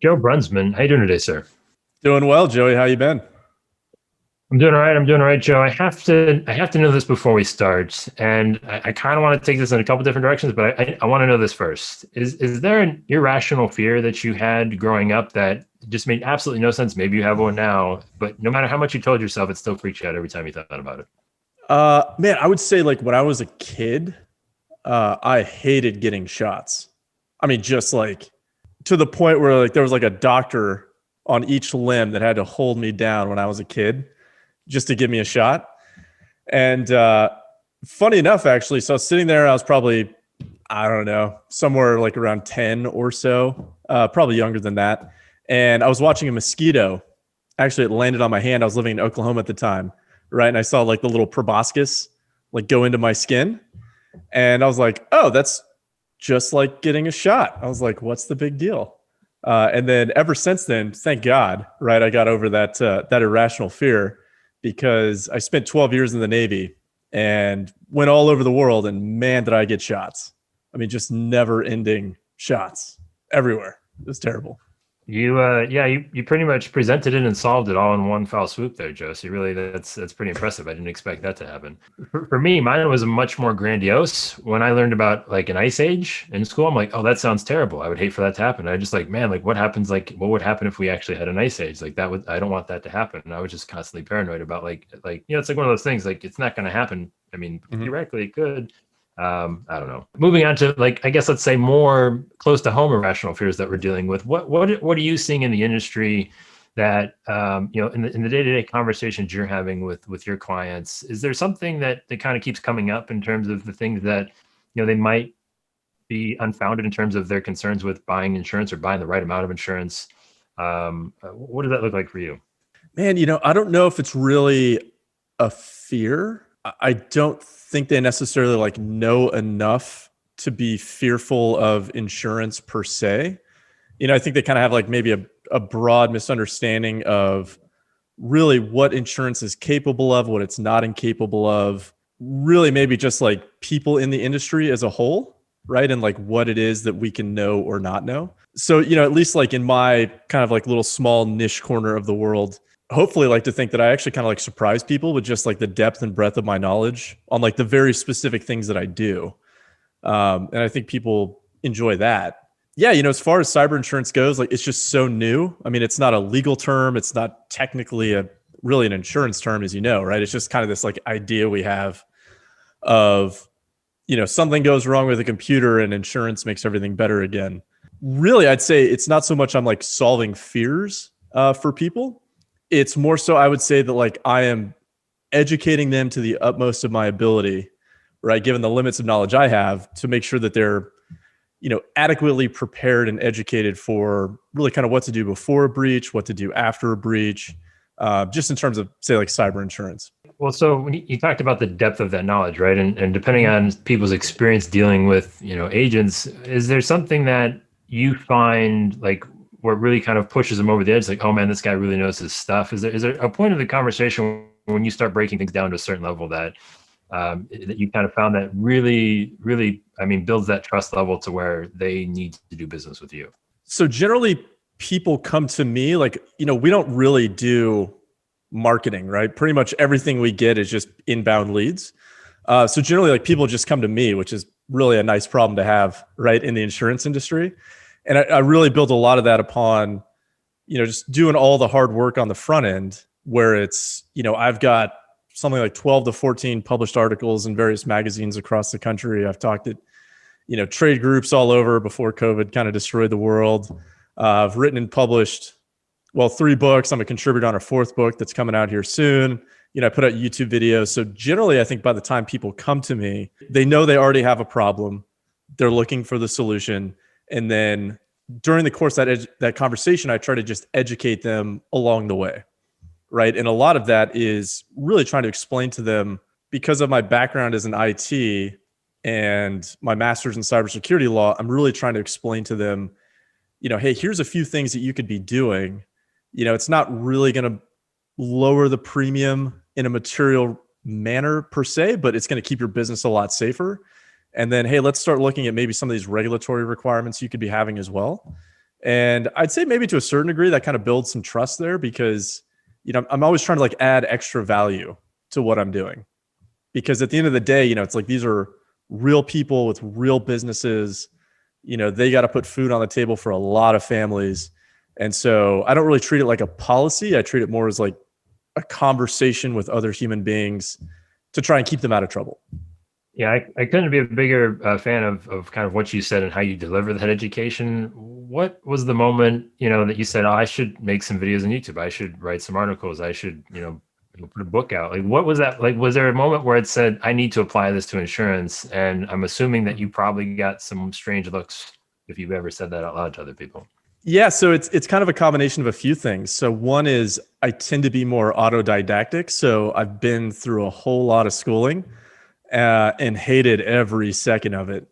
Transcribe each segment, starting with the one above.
Joe Brunsman. How you doing today, sir? Doing well, Joey. How you been? I'm doing all right. I'm doing all right, Joe. I have to know this before we start, and I kind of want to take this in a couple different directions, but I want to know this first. Is there an irrational fear that you had growing up that just made absolutely no sense? Maybe you have one now, but no matter how much you told yourself, it still freaks you out every time you thought about it. Man, I would say like when I was a kid, I hated getting shots. I mean, just like to the point where like there was like a doctor on each limb that had to hold me down when I was a kid just to give me a shot. And funny enough, actually, so I was sitting there, I was probably, I don't know, somewhere like around 10 or so, probably younger than that. And I was watching a mosquito. Actually, it landed on my hand. I was living in Oklahoma at the time, right? And I saw like the little proboscis like go into my skin. And I was like, oh, that's just like getting a shot. I was like, what's the big deal? And then ever since then, thank God, right? I got over that irrational fear because I spent 12 years in the Navy and went all over the world, and man, did I get shots. I mean, just never ending shots everywhere. It was terrible. You pretty much presented it and solved it all in one foul swoop there, Joe. So really, that's pretty impressive. I didn't expect that to happen. For me, mine was much more grandiose. When I learned about like an ice age in school, I'm like, oh, that sounds terrible. I would hate for that to happen. I just like, man, like what happens? Like, what would happen if we actually had an ice age? Like that would, I don't want that to happen. And I was just constantly paranoid about it's like one of those things. Like it's not going to happen. I mean, Mhm. theoretically, it could. I don't know. Moving on to like, I guess let's say more close to home irrational fears that we're dealing with. What are you seeing in the industry that in the day-to-day conversations you're having with your clients? Is there something that kind of keeps coming up in terms of the things that they might be unfounded in terms of their concerns with buying insurance or buying the right amount of insurance? What does that look like for you? Man, I don't know if it's really a fear. I don't think they necessarily like know enough to be fearful of insurance per se. I think they kind of have like maybe a broad misunderstanding of really what insurance is capable of, what it's not incapable of, really maybe just like people in the industry as a whole, right? And like what it is that we can know or not know. So, at least like in my kind of like little small niche corner of the world, hopefully like to think that I actually kind of like surprise people with just like the depth and breadth of my knowledge on like the very specific things that I do. And I think people enjoy that. Yeah, as far as cyber insurance goes, like it's just so new. I mean, it's not a legal term. It's not technically a really an insurance term, as you know, right? It's just kind of this like idea we have of, something goes wrong with a computer and insurance makes everything better again. Really, I'd say it's not so much I'm like solving fears for people. It's more so I would say that like I am educating them to the utmost of my ability, right? Given the limits of knowledge I have to make sure that they're adequately prepared and educated for really kind of what to do before a breach, what to do after a breach, just in terms of say like cyber insurance. Well, so when you talked about the depth of that knowledge, right? And depending on people's experience dealing with, agents, is there something that you find like where it really kind of pushes them over the edge? Like, oh man, this guy really knows his stuff. Is there a point of the conversation when you start breaking things down to a certain level that you kind of found that really, really, I mean, builds that trust level to where they need to do business with you? So generally people come to me like, we don't really do marketing, right? Pretty much everything we get is just inbound leads. So generally like people just come to me, which is really a nice problem to have, right? In the insurance industry. And I really built a lot of that upon, just doing all the hard work on the front end where it's, I've got something like 12 to 14 published articles in various magazines across the country. I've talked at, trade groups all over before COVID kind of destroyed the world. I've written and published, well, 3 books. I'm a contributor on a 4th book that's coming out here soon. I put out YouTube videos. So generally, I think by the time people come to me, they know they already have a problem. They're looking for the solution. And then during the course of that conversation, I try to just educate them along the way, right? And a lot of that is really trying to explain to them, because of my background as an IT and my master's in cybersecurity law, I'm really trying to explain to them, hey, here's a few things that you could be doing. It's not really going to lower the premium in a material manner per se, but it's going to keep your business a lot safer. And then, hey, let's start looking at maybe some of these regulatory requirements you could be having as well. And I'd say maybe to a certain degree that kind of builds some trust there because, I'm always trying to like add extra value to what I'm doing. Because at the end of the day, it's like these are real people with real businesses. They got to put food on the table for a lot of families. And so I don't really treat it like a policy. I treat it more as like a conversation with other human beings to try and keep them out of trouble. Yeah, I couldn't be a bigger fan of kind of what you said and how you deliver that education. What was the moment, that you said, oh, I should make some videos on YouTube. I should write some articles. I should, put a book out. Like, what was that? Like, was there a moment where it said, I need to apply this to insurance? And I'm assuming that you probably got some strange looks if you've ever said that out loud to other people. Yeah, so it's kind of a combination of a few things. So one is I tend to be more autodidactic. So I've been through a whole lot of schooling and hated every second of it,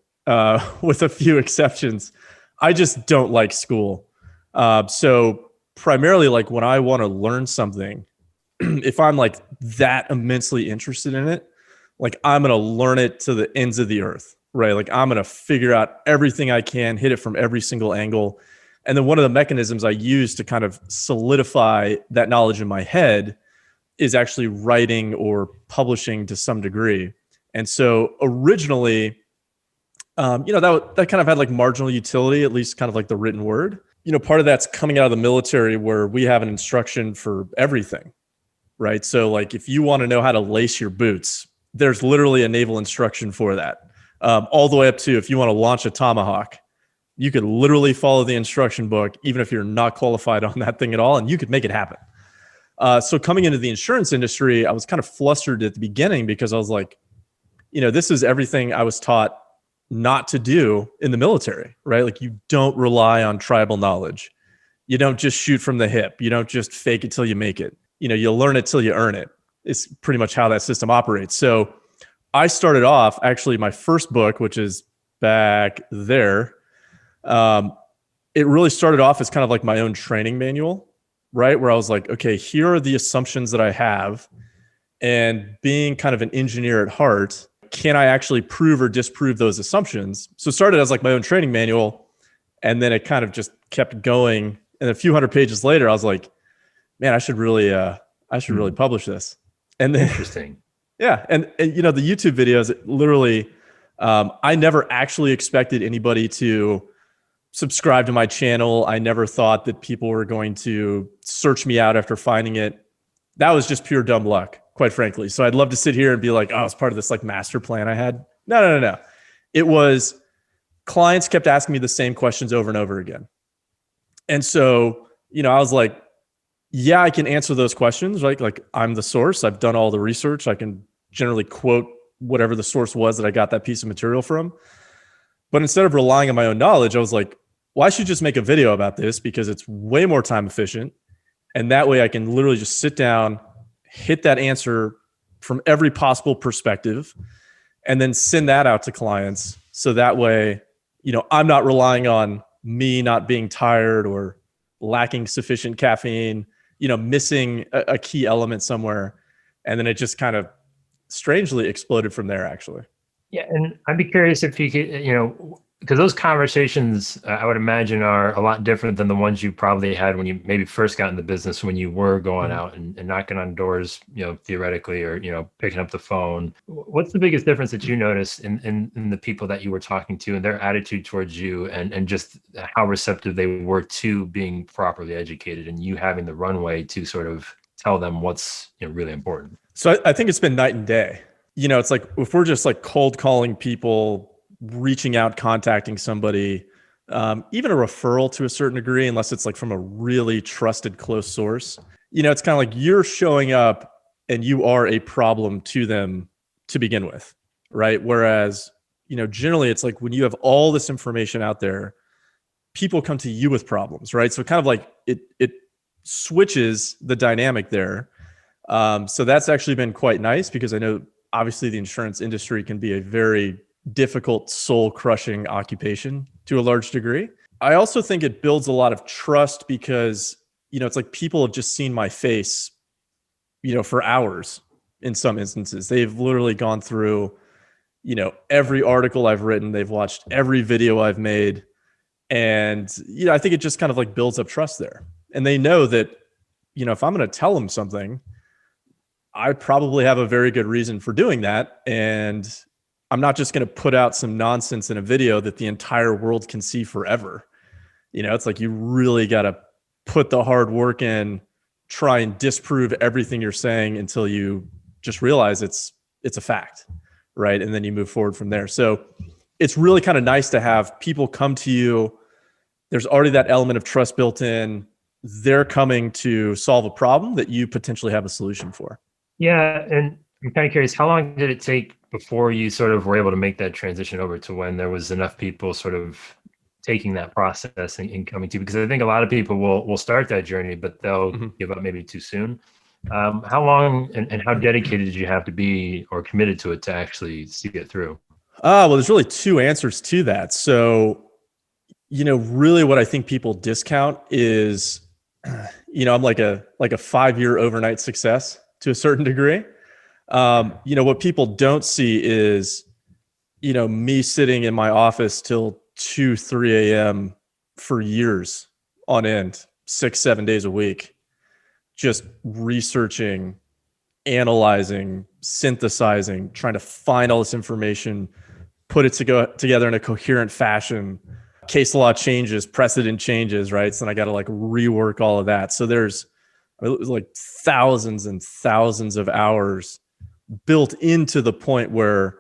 with a few exceptions. I just don't like school. So primarily, like when I want to learn something, if I'm like that immensely interested in it, like I'm going to learn it to the ends of the earth, right? Like I'm going to figure out everything I can, hit it from every single angle. And then one of the mechanisms I use to kind of solidify that knowledge in my head is actually writing or publishing to some degree. And so originally, that kind of had like marginal utility, at least kind of like the written word. Part of that's coming out of the military where we have an instruction for everything, right? So like if you want to know how to lace your boots, there's literally a naval instruction for that. All the way up to if you want to launch a tomahawk, you could literally follow the instruction book, even if you're not qualified on that thing at all, and you could make it happen. So coming into the insurance industry, I was kind of flustered at the beginning because I was like, this is everything I was taught not to do in the military, right? Like you don't rely on tribal knowledge. You don't just shoot from the hip. You don't just fake it till you make it. You learn it till you earn it. It's pretty much how that system operates. So I started off, actually my first book, which is back there, it really started off as kind of like my own training manual, right? Where I was like, okay, here are the assumptions that I have. And being kind of an engineer at heart, can I actually prove or disprove those assumptions? So it started as like my own training manual, and then it kind of just kept going. And a few hundred pages later, I was like, man, I should really publish this. And then, interesting. Yeah. And the YouTube videos, literally, I never actually expected anybody to subscribe to my channel. I never thought that people were going to search me out after finding it. That was just pure dumb luck, quite frankly. So I'd love to sit here and be like, oh, it's part of this like master plan I had. No. It was clients kept asking me the same questions over and over again. And so, I was like, yeah, I can answer those questions, right? Like I'm the source. I've done all the research. I can generally quote whatever the source was that I got that piece of material from. But instead of relying on my own knowledge, I was like, well, I should just make a video about this because it's way more time efficient. And that way I can literally just sit down, hit that answer from every possible perspective, and then send that out to clients. So that way, I'm not relying on me not being tired or lacking sufficient caffeine, missing a key element somewhere. And then it just kind of strangely exploded from there, actually. Yeah. And I'd be curious if you could, because those conversations, I would imagine, are a lot different than the ones you probably had when you maybe first got in the business, when you were going out and knocking on doors, theoretically, or, picking up the phone. What's the biggest difference that you noticed in the people that you were talking to and their attitude towards you, and just how receptive they were to being properly educated and you having the runway to sort of tell them what's really important? So I think it's been night and day. It's like if we're just like cold calling people, reaching out, contacting somebody, even a referral to a certain degree, unless it's like from a really trusted close source, it's kind of like you're showing up and you are a problem to them to begin with, right? Whereas, generally it's like when you have all this information out there, people come to you with problems, right? So kind of like it switches the dynamic there. So that's actually been quite nice because I know obviously the insurance industry can be a very difficult, soul-crushing occupation to a large degree. I also think it builds a lot of trust because, it's like people have just seen my face, for hours in some instances. They've literally gone through, every article I've written. They've watched every video I've made. And, I think it just kind of like builds up trust there. And they know that, if I'm going to tell them something, I probably have a very good reason for doing that. And I'm not just going to put out some nonsense in a video that the entire world can see forever. It's like you really got to put the hard work in, try and disprove everything you're saying until you just realize it's a fact, right? And then you move forward from there. So it's really kind of nice to have people come to you. There's already that element of trust built in. They're coming to solve a problem that you potentially have a solution for. Yeah, and I'm kind of curious, how long did it take before you sort of were able to make that transition over to when there was enough people sort of taking that process and coming to you? Because I think a lot of people will start that journey, but they'll give up maybe too soon. How long and how dedicated did you have to be or committed to it to actually see it through? Well, there's really two answers to that. So, really what I think people discount is, I'm like a 5-year overnight success to a certain degree. What people don't see is, me sitting in my office till 2, 3 a.m. for years on end, 6, 7 days a week, just researching, analyzing, synthesizing, trying to find all this information, put it together in a coherent fashion. Case law changes, precedent changes, right? So then I got to like rework all of that. So it was like thousands and thousands of hours built into the point where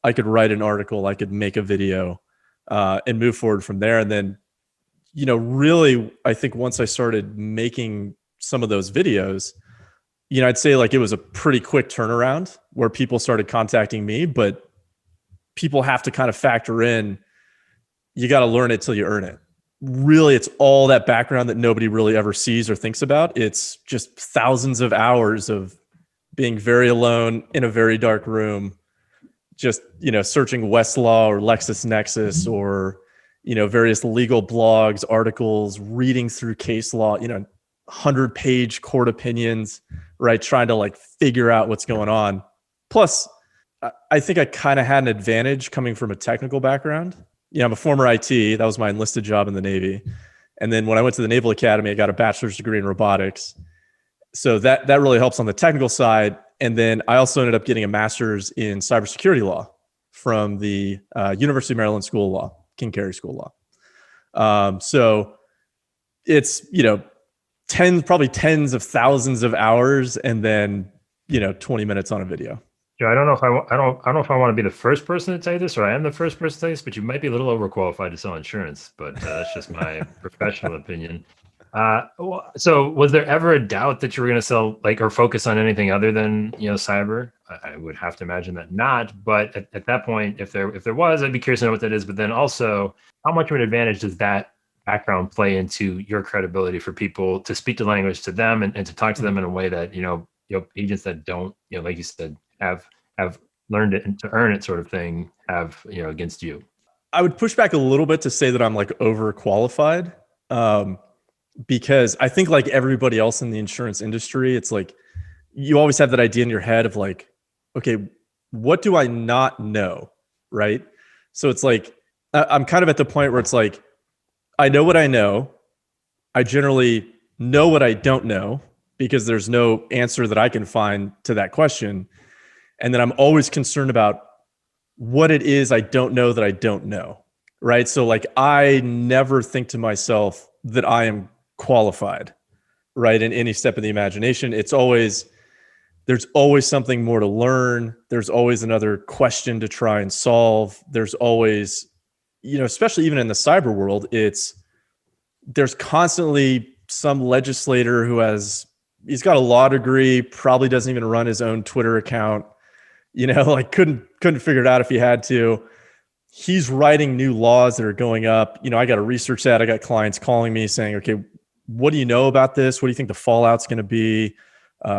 I could write an article, I could make a video, and move forward from there. And then, really, I think once I started making some of those videos, I'd say like it was a pretty quick turnaround where people started contacting me, but people have to kind of factor in, you got to learn it till you earn it. Really, it's all that background that nobody really ever sees or thinks about. It's just thousands of hours of being very alone in a very dark room, just, searching Westlaw or LexisNexis or, various legal blogs, articles, reading through case law, 100-page court opinions, right? Trying to like figure out what's going on. Plus, I think I kind of had an advantage coming from a technical background. I'm a former IT. That was my enlisted job in the Navy. And then when I went to the Naval Academy, I got a bachelor's degree in robotics. So that really helps on the technical side. And then I also ended up getting a master's in cybersecurity law from the University of Maryland School of Law, King Cary School of Law. So it's, probably tens of thousands of hours and then, 20 minutes on a video. Joe, I don't know if I want to be the first person to tell you this, or I am the first person to tell you this, but you might be a little overqualified to sell insurance. But that's just my professional opinion. So was there ever a doubt that you were going to sell or focus on anything other than, cyber? I would have to imagine that not, but at that point, if there was, I'd be curious to know what that is. But then also, how much of an advantage does that background play into your credibility for people to speak the language to them and to talk to them in a way that, agents that don't, like you said, have learned it and to earn it sort of thing have, against you? I would push back a little bit to say that I'm like overqualified. Because I think like everybody else in the insurance industry, it's like you always have that idea in your head of like, okay, what do I not know? Right. So it's like, I'm kind of at the point where it's like, I know what I know. I generally know what I don't know because there's no answer that I can find to that question. And then I'm always concerned about what it is I don't know that I don't know. Right. So like, I never think to myself that I am qualified, right? In any step of the imagination, there's always something more to learn. There's always another question to try and solve. There's always, especially even in the cyber world, there's constantly some legislator he's got a law degree, probably doesn't even run his own Twitter account, couldn't figure it out if he had to. He's writing new laws that are going up. I got to research that. I got clients calling me saying, okay, what do you know about this? What do you think the fallout's going to be?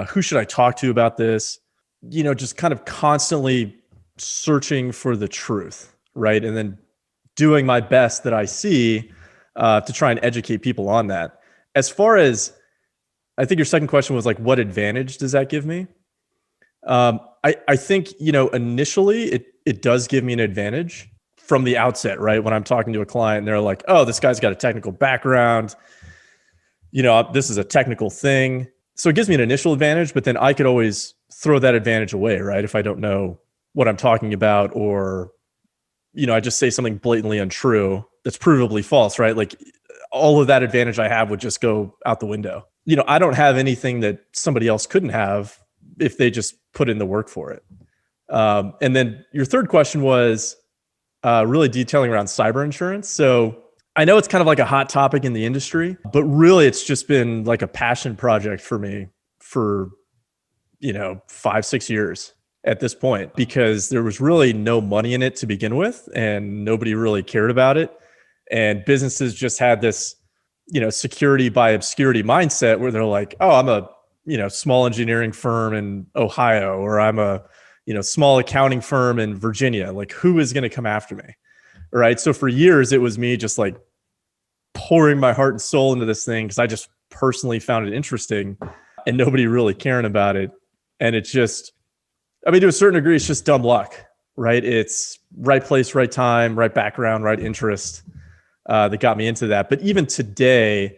Who should I talk to about this? Just kind of constantly searching for the truth, right? And then doing my best that I see to try and educate people on that. As far as, I think your second question was like, what advantage does that give me? I think, initially it does give me an advantage. from the outset, right? When I'm talking to a client, they're like, oh, this guy's got a technical background. This is a technical thing. So it gives me an initial advantage, but then I could always throw that advantage away, right? If I don't know what I'm talking about, or, I just say something blatantly untrue that's provably false, right? Like all of that advantage I have would just go out the window. I don't have anything that somebody else couldn't have if they just put in the work for it. And then your third question was really detailing around cyber insurance. So I know it's kind of like a hot topic in the industry, but really it's just been like a passion project for me for, 5-6 years at this point, because there was really no money in it to begin with and nobody really cared about it. And businesses just had this, security by obscurity mindset where they're like, oh, I'm a, small engineering firm in Ohio, or I'm a, small accounting firm in Virginia. Like, who is going to come after me? Right. So for years, it was me just like pouring my heart and soul into this thing because I just personally found it interesting and nobody really caring about it. And it's just, to a certain degree, it's just dumb luck, right? It's right place, right time, right background, right interest that got me into that. But even today,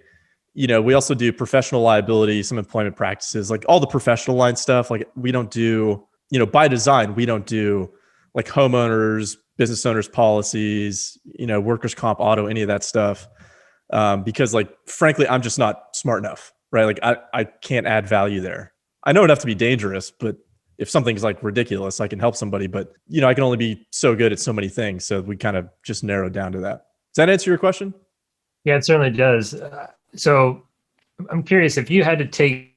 we also do professional liability, some employment practices, like all the professional line stuff. Like we don't do, by design, we don't do like homeowners, business owners policies, workers' comp, auto, any of that stuff. Because like, frankly, I'm just not smart enough, right? Like I can't add value there. I know enough to be dangerous, but if something's like ridiculous, I can help somebody, but I can only be so good at so many things. So we kind of just narrowed down to that. Does that answer your question? Yeah, it certainly does. So I'm curious, if you had to take,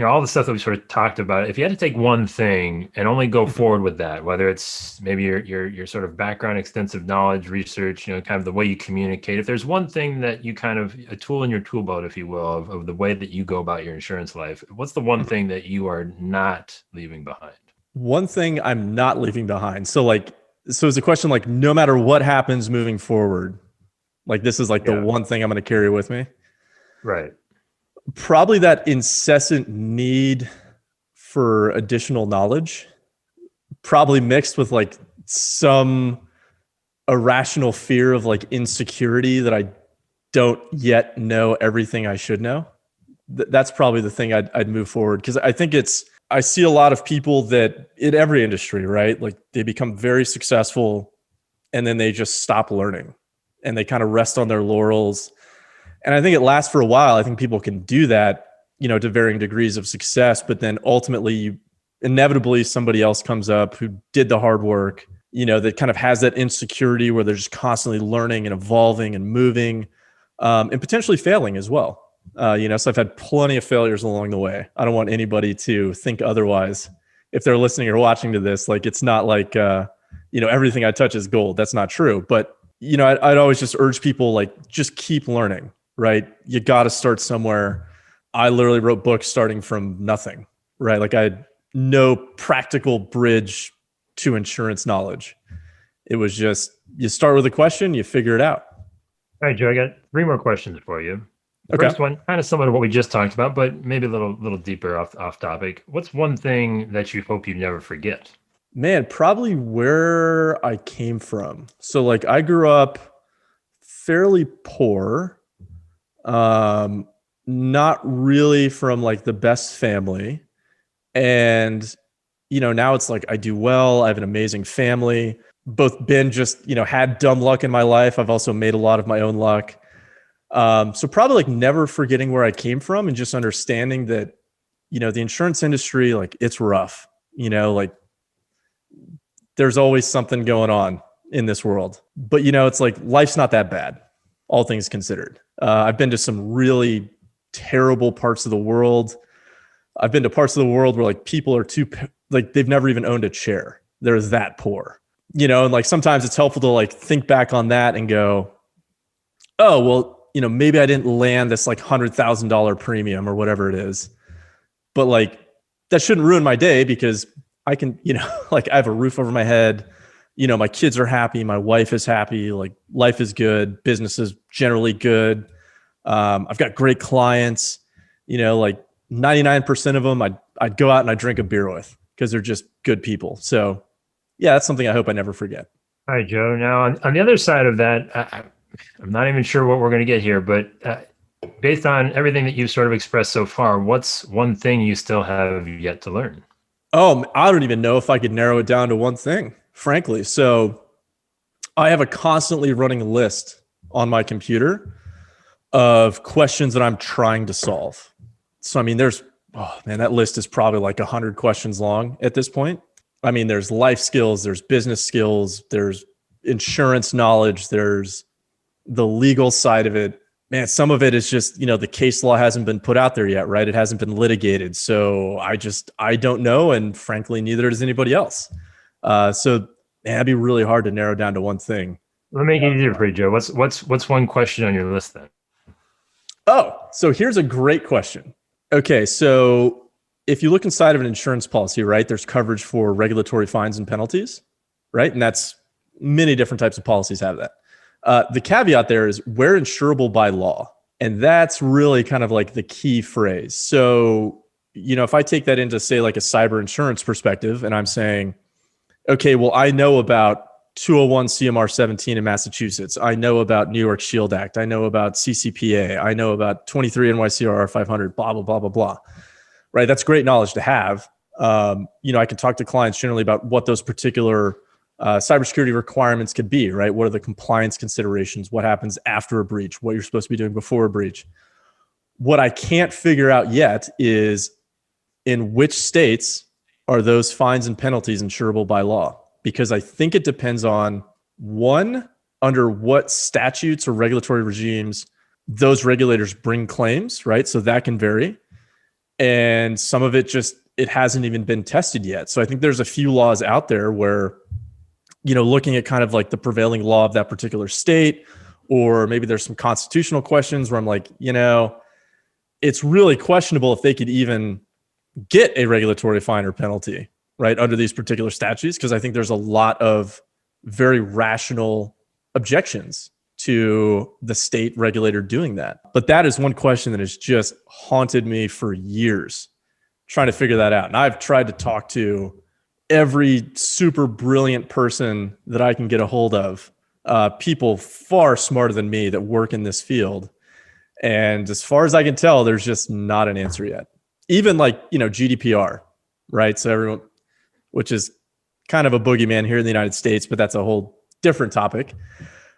all the stuff that we sort of talked about, if you had to take one thing and only go forward with that, whether it's maybe your sort of background, extensive knowledge, research, kind of the way you communicate, if there's one thing that you kind of, a tool in your tool belt, if you will, of the way that you go about your insurance life, what's the one thing that you are not leaving behind? One thing I'm not leaving behind. So is the question like, no matter what happens moving forward, like this is like the one thing I'm going to carry with me? Right. Probably that incessant need for additional knowledge, probably mixed with like some irrational fear of like insecurity that I don't yet know everything I should know. That's probably the thing I'd move forward. Because I think I see a lot of people that in every industry, right? Like they become very successful and then they just stop learning and they kind of rest on their laurels. And I think it lasts for a while. I think people can do that, to varying degrees of success, but then ultimately, inevitably somebody else comes up who did the hard work, that kind of has that insecurity where they're just constantly learning and evolving and moving, and potentially failing as well. So I've had plenty of failures along the way. I don't want anybody to think otherwise. If they're listening or watching to this, like, it's not like, everything I touch is gold. That's not true. But, I'd always just urge people, like, just keep learning. Right? You got to start somewhere. I literally wrote books starting from nothing, right? Like I had no practical bridge to insurance knowledge. It was just, you start with a question, you figure it out. All right, Joe, I got 3 more questions for you. The Okay. first one, kind of similar to what we just talked about, but maybe a little deeper off topic. What's one thing that you hope you never forget? Man, probably where I came from. So like I grew up fairly poor. Not really from like the best family. And, now it's like I do well. I have an amazing family. Both been just, had dumb luck in my life. I've also made a lot of my own luck. So probably like never forgetting where I came from and just understanding that, the insurance industry, like it's rough, like there's always something going on in this world, but it's like, life's not that bad, all things considered. I've been to some really terrible parts of the world. I've been to parts of the world where like people are like they've never even owned a chair. They're that poor, and like sometimes it's helpful to like think back on that and go, oh, well, maybe I didn't land this like $100,000 premium or whatever it is, but like that shouldn't ruin my day because I can, like I have a roof over my head. My kids are happy. My wife is happy. Like life is good. Business is generally good. I've got great clients, like 99% of them I'd go out and I drink a beer with because they're just good people. So yeah, that's something I hope I never forget. All right, Joe. Now, on the other side of that, I'm not even sure what we're going to get here, but based on everything that you've sort of expressed so far, what's one thing you still have yet to learn? Oh, I don't even know if I could narrow it down to one thing, frankly. So I have a constantly running list on my computer of questions that I'm trying to solve. So, I mean, oh man, that list is probably like 100 questions long at this point. I mean, there's life skills, there's business skills, there's insurance knowledge, there's the legal side of it. Man, some of it is just, the case law hasn't been put out there yet, right? It hasn't been litigated. So I don't know. And frankly, neither does anybody else. So man, that'd be really hard to narrow down to one thing. Let me make it easier for you, Joe. What's one question on your list then? Oh, so here's a great question. Okay, so if you look inside of an insurance policy, right, there's coverage for regulatory fines and penalties, right? And that's many different types of policies have that. The caveat there is we're insurable by law. And that's really kind of like the key phrase. So, if I take that into, say, like a cyber insurance perspective, and I'm saying, okay, well, I know about 201 CMR 17 in Massachusetts. I know about New York Shield Act. I know about CCPA. I know about 23 NYCRR 500, blah, blah, blah, blah, blah. Right? That's great knowledge to have. I can talk to clients generally about what those particular cybersecurity requirements could be, right? What are the compliance considerations? What happens after a breach? What you're supposed to be doing before a breach? What I can't figure out yet is in which states are those fines and penalties insurable by law? Because I think it depends on, one, under what statutes or regulatory regimes those regulators bring claims, right? So that can vary. And some of it it hasn't even been tested yet. So I think there's a few laws out there where, looking at kind of like the prevailing law of that particular state, or maybe there's some constitutional questions where I'm like, it's really questionable if they could even get a regulatory fine or penalty, right, under these particular statutes, because I think there's a lot of very rational objections to the state regulator doing that. But that is one question that has just haunted me for years, trying to figure that out. And I've tried to talk to every super brilliant person that I can get a hold of, people far smarter than me that work in this field. And as far as I can tell, there's just not an answer yet. Even like, GDPR, right? So everyone, which is kind of a boogeyman here in the United States, but that's a whole different topic.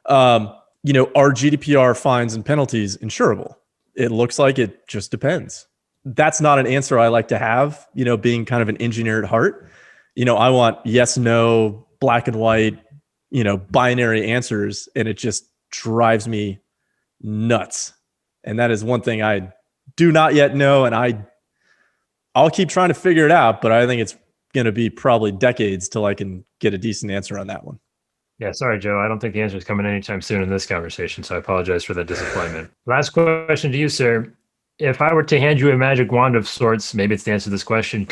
Are GDPR fines and penalties insurable? It looks like it just depends. That's not an answer I like to have, being kind of an engineer at heart. I want yes, no, black and white, binary answers, and it just drives me nuts. And that is one thing I do not yet know, and I'll keep trying to figure it out, but I think it's going to be probably decades till I can get a decent answer on that one. Yeah, sorry, Joe. I don't think the answer is coming anytime soon in this conversation, so I apologize for that disappointment. Last question to you, sir. If I were to hand you a magic wand of sorts, maybe it's the answer to this question,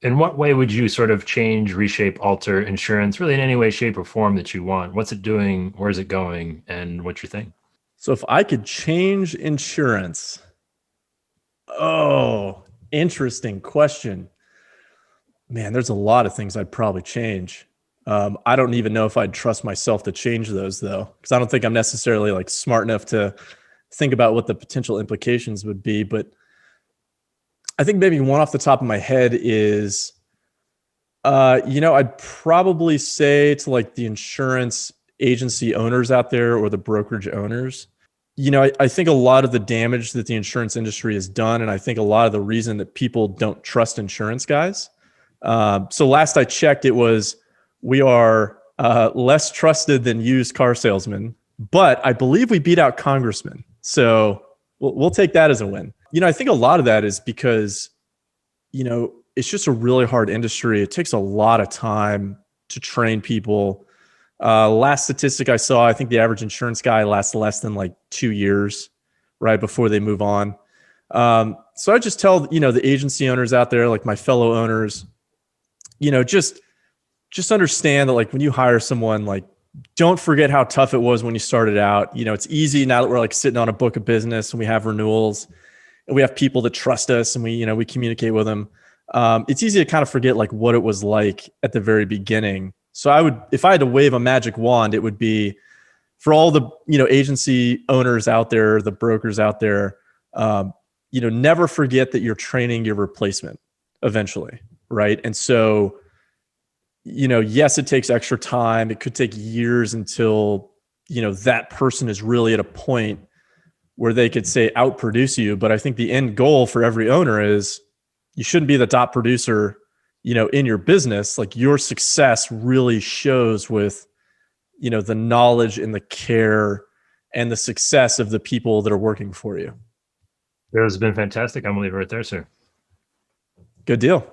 in what way would you sort of change, reshape, alter insurance, really in any way, shape, or form that you want? What's it doing? Where's it going? And what's your thing? So if I could change insurance, interesting question. Man, there's a lot of things I'd probably change. I don't even know if I'd trust myself to change those though, because I don't think I'm necessarily like smart enough to think about what the potential implications would be. But I think maybe one off the top of my head is, I'd probably say to like the insurance agency owners out there or the brokerage owners, I think a lot of the damage that the insurance industry has done, and I think a lot of the reason that people don't trust insurance guys. So last I checked, we are less trusted than used car salesmen, but I believe we beat out congressmen. So we'll take that as a win. I think a lot of that is because, it's just a really hard industry. It takes a lot of time to train people. Last statistic I saw, I think the average insurance guy lasts less than like 2 years, right, before they move on. So I just tell, the agency owners out there, like my fellow owners, just understand that like when you hire someone, like don't forget how tough it was when you started out. It's easy now that we're like sitting on a book of business and we have renewals and we have people that trust us and we communicate with them. It's easy to kind of forget like what it was like at the very beginning. So I would, if I had to wave a magic wand, it would be for all the, agency owners out there, the brokers out there, never forget that you're training your replacement eventually. Right. And so, yes, it takes extra time. It could take years until, that person is really at a point where they could say outproduce you. But I think the end goal for every owner is you shouldn't be the top producer, in your business. Like, your success really shows with, the knowledge and the care and the success of the people that are working for you. It has been fantastic. I'm going to leave it right there, sir. Good deal.